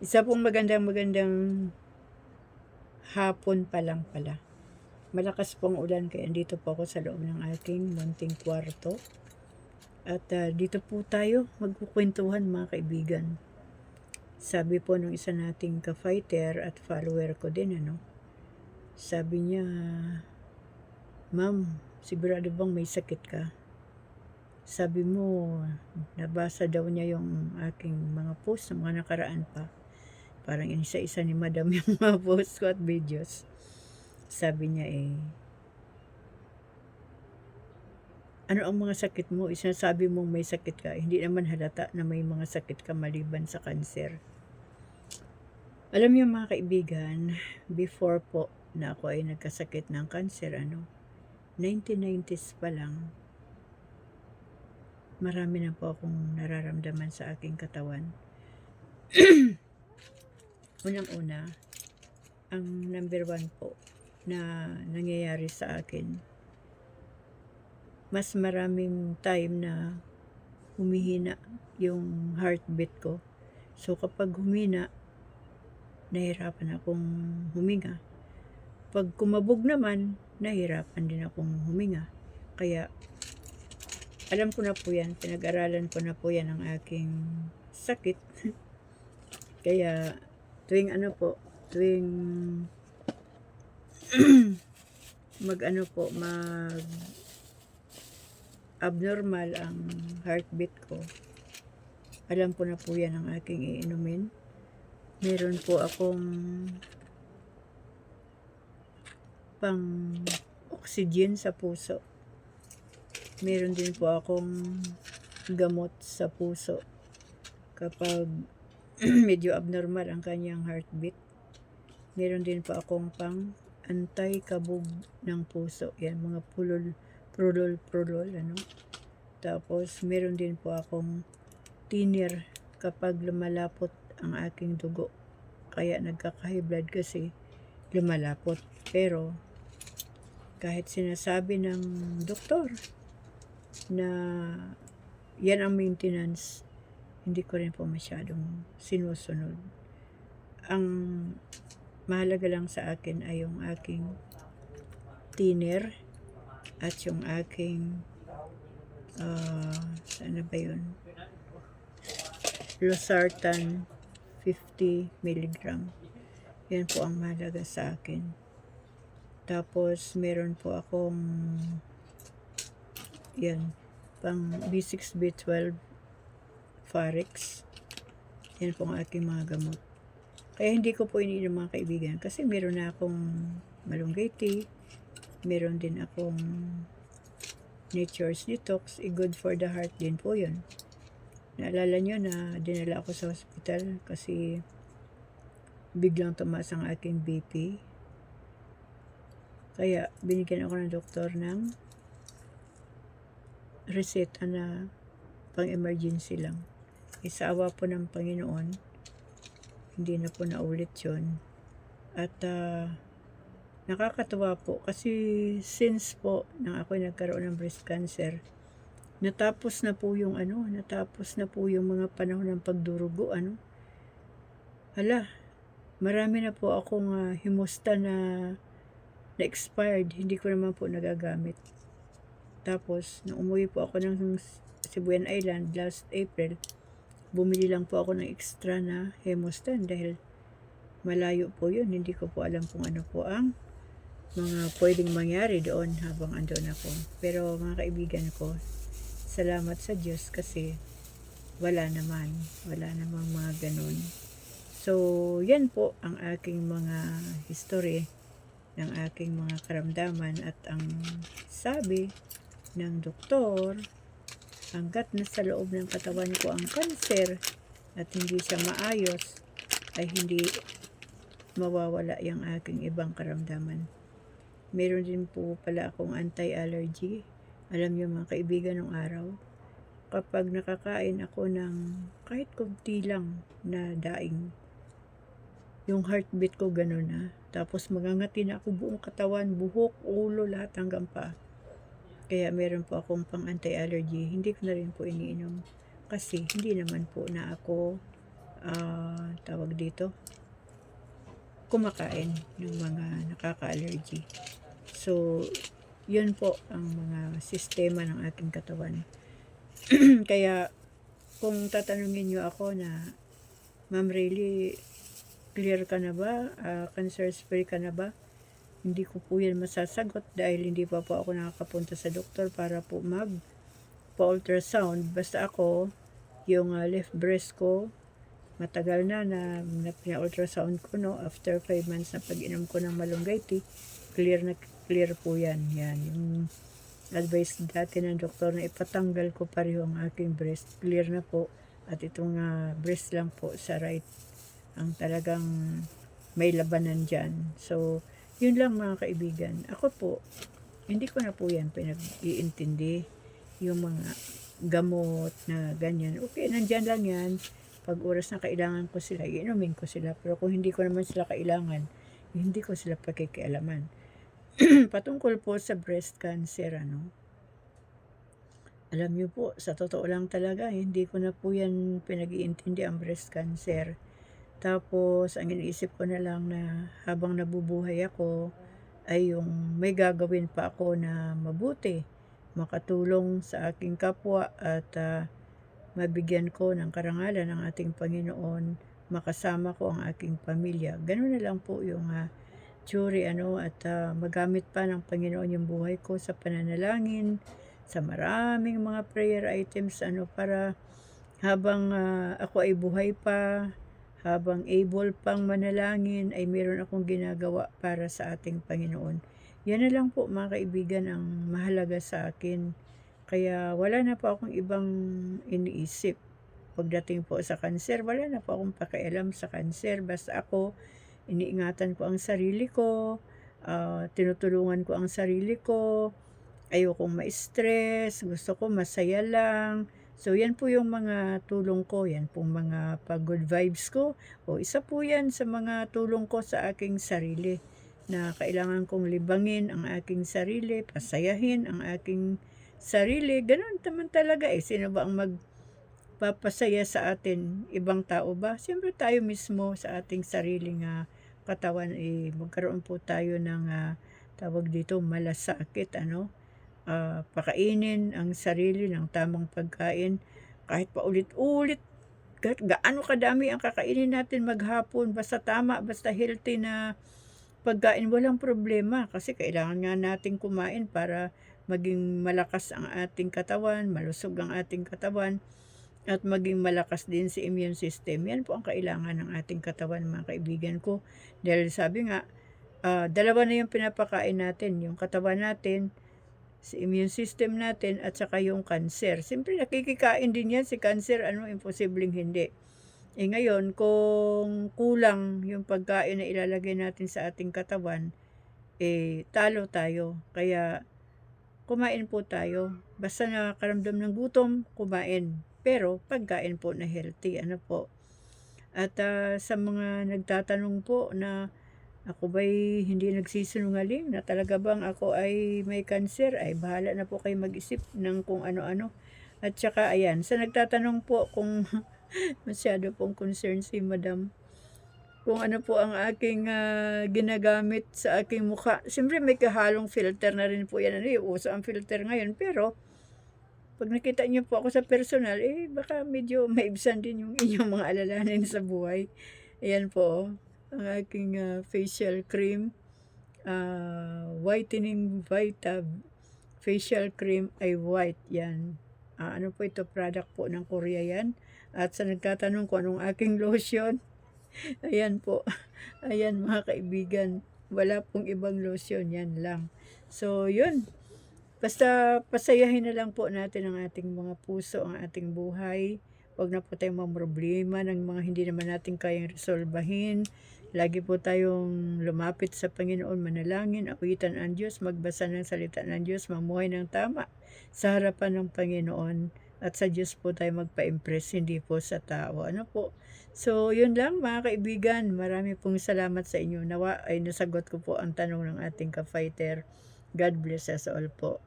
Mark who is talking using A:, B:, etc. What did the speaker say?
A: Isa pong magandang hapon pa lang pala. Malakas pong ulan kaya dito po ako sa loob ng aking munting kwarto. At dito po tayo magkukwentuhan mga kaibigan. Sabi po nung isa nating ka-fighter at follower ko din sabi niya, "Ma'am, sigurado bang may sakit ka?" Sabi mo, nabasa daw niya yung aking mga post ng mga nakaraan pa. Parang isa-isa ni Madam yung mga post ko at videos. Sabi niya ano ang mga sakit mo? Sinasabi mong may sakit ka. Hindi naman halata na may mga sakit ka maliban sa kanser. Alam niyo mga kaibigan, before po na ako ay nagkasakit ng kanser, 1990s pa lang, marami na po akong nararamdaman sa aking katawan. Unang-una, ang number 1 po na nangyayari sa akin, mas maraming time na humihina yung heartbeat ko. So kapag humina, nahirapan akong huminga. Pag kumabog naman, nahirapan din akong huminga. Kaya alam ko na po yan, pinag-aralan ko na po yan ang aking sakit. Kaya tuwing mag abnormal ang heartbeat ko, alam ko na po yan ang aking iinumin. Meron po akong pang oxygen sa puso. Meron din po akong gamot sa puso kapag medyo abnormal ang kanyang heartbeat. Meron din po akong pang anti-kabog ng puso. Yan, mga prolol. Tapos, meron din po akong thinner kapag lumalapot ang aking dugo. Kaya nagkaka-high blood kasi lumalapot. Pero, kahit sinasabi ng doktor na yan ang maintenance, hindi ko rin po masyadong sinusunod. Ang mahalaga lang sa akin ay yung aking thinner at yung aking losartan 50 mg. Yan po ang mahalaga sa akin. Tapos meron po akong pang B6, B12, Farex. Yan po ang aking mga gamot. Kaya hindi ko po iniinom mga kaibigan kasi meron na akong malunggay tea, meron din akong Nature's Detox, good for the heart din po yun. Naalala nyo na dinala ako sa hospital kasi biglang tumaas ang aking BP. Kaya binigyan ako ng doktor ng reseta na pang emergency lang. Sa awa po ng Panginoon, hindi na po naulit yun. At nakakatuwa po kasi since po nang ako nagkaroon ng breast cancer, natapos na po yung mga panahon ng pagdurugo. Marami na po akong himusta na expired, hindi ko naman po nagagamit. Tapos nung umuwi po ako ng Sibuyan Island last April, bumili lang po ako ng extra na Hemostan dahil malayo po yun. Hindi ko po alam kung ano po ang mga pwedeng mangyari doon habang andun ako. Pero mga kaibigan ko, salamat sa Diyos kasi wala namang mga ganun. So, yan po ang aking mga history ng aking mga karamdaman at ang sabi ng doktor, hanggat nasa loob ng katawan ko ang kanser at hindi siya maayos, ay hindi mawawala yung aking ibang karamdaman. Meron din po pala akong anti-allergy. Alam niyo mga kaibigan, ng araw, kapag nakakain ako ng kahit kunti lang na daing, yung heartbeat ko ganun na. Tapos magangati na ako buong katawan, buhok, ulo, lahat hanggang paa. Kaya meron po akong pang anti-allergy. Hindi ko na rin po iniinom kasi hindi naman po na ako tawag dito, kumakain ng mga nakaka-allergy. So, yun po ang mga sistema ng ating katawan. Kaya, kung tatanungin nyo ako na, Ma'am Rayleigh, clear ka na ba? Cancer free ka na ba? Hindi ko po yan masasagot dahil hindi pa po ako nakakapunta sa doktor para po mag-ultrasound. Basta ako, yung left breast ko, matagal na pina-ultrasound ko, no? After 5 months na pag-inom ko ng malunggay tea, clear po yan. Yan, yung advice dati ng doktor na ipatanggal ko pareho ang aking breast, clear na po. At itong breast lang po sa right ang talagang may labanan dyan. So, yun lang mga kaibigan. Ako po, hindi ko na po yan pinag-iintindi yung mga gamot na ganyan. Okay, nandyan lang yan. Pag oras na kailangan ko sila, iinumin ko sila. Pero kung hindi ko naman sila kailangan, hindi ko sila pakikialaman. Patungkol po sa breast cancer, alam niyo po, sa totoo lang talaga, hindi ko na po yan pinag-iintindi ang breast cancer. Tapos, ang iniisip ko na lang na habang nabubuhay ako, ay yung may gagawin pa ako na mabuti, makatulong sa aking kapwa at mabigyan ko ng karangalan ng ating Panginoon, makasama ko ang aking pamilya. Ganun na lang po yung tsuri, at magamit pa ng Panginoon yung buhay ko sa pananalangin, sa maraming mga prayer items, para habang ako ay buhay pa, habang able pang manalangin, ay meron akong ginagawa para sa ating Panginoon. Yan na lang po mga kaibigan ang mahalaga sa akin. Kaya wala na po akong ibang iniisip. Pagdating po sa kanser, wala na po akong pakialam sa kanser. Basta ako, iniingatan ko ang sarili ko, tinutulungan ko ang sarili ko, ayokong ma-stress, gusto ko masaya lang. So, yan po yung mga tulong ko, yan pong mga pag-good vibes ko. O, isa po yan sa mga tulong ko sa aking sarili na kailangan kong libangin ang aking sarili, pasayahin ang aking sarili. Ganun naman talaga Sino ba ang magpapasaya sa atin? Ibang tao ba? Siyempre tayo mismo sa ating sariling katawan. Magkaroon po tayo ng tawag dito, malasakit, pakainin ang sarili ng tamang pagkain kahit paulit-ulit, kahit gaano kadami ang kakainin natin maghapon, basta tama, basta healthy na pagkain, walang problema kasi kailangan nga natin kumain para maging malakas ang ating katawan, malusog ang ating katawan, at maging malakas din si immune system. Yan po ang kailangan ng ating katawan mga kaibigan ko, dahil sabi nga, dalawa na yung pinapakain natin, yung katawan natin, si immune system natin, at saka yung cancer. Siyempre nakikikain din yan si cancer, imposibleng hindi. Ngayon, kung kulang yung pagkain na ilalagay natin sa ating katawan, talo tayo. Kaya, kumain po tayo. Basta nakakaramdam ng gutom, kumain. Pero, pagkain po na healthy, po. At sa mga nagtatanong po na, ako ba'y hindi nagsisinungaling na talaga bang ako ay may cancer? Ay bahala na po kayo mag-isip ng kung ano-ano. At saka ayan, sa nagtatanong po kung masyado pong concern si Madam, kung ano po ang aking ginagamit sa aking mukha. Siyempre may kahalong filter na rin po yan. Uso ang filter ngayon. Pero pag nakita niyo po ako sa personal, baka medyo maibsan din yung inyong mga alalahanin sa buhay. Ayan po, ang aking facial cream, whitening Vita facial cream ay white yan. Ano po ito, product po ng Korea yan. At sa nagtatanong ko anong aking lotion, ayan po, ayan mga kaibigan, wala pong ibang lotion, yan lang. So yun, basta pasayahin na lang po natin ang ating mga puso, ang ating buhay. Huwag na po tayong mamroblema ng mga hindi naman natin kayang resolbahin. Lagi po tayong lumapit sa Panginoon, manalangin, awitan ang Diyos, magbasa ng salita ng Diyos, mamuhay ng tama sa harapan ng Panginoon. At sa Diyos po tayo magpa-impress, hindi po sa tao. Po? So, yun lang mga kaibigan. Marami pong salamat sa inyo. Nawa ay nasagot ko po ang tanong ng ating ka-fighter. God bless us all po.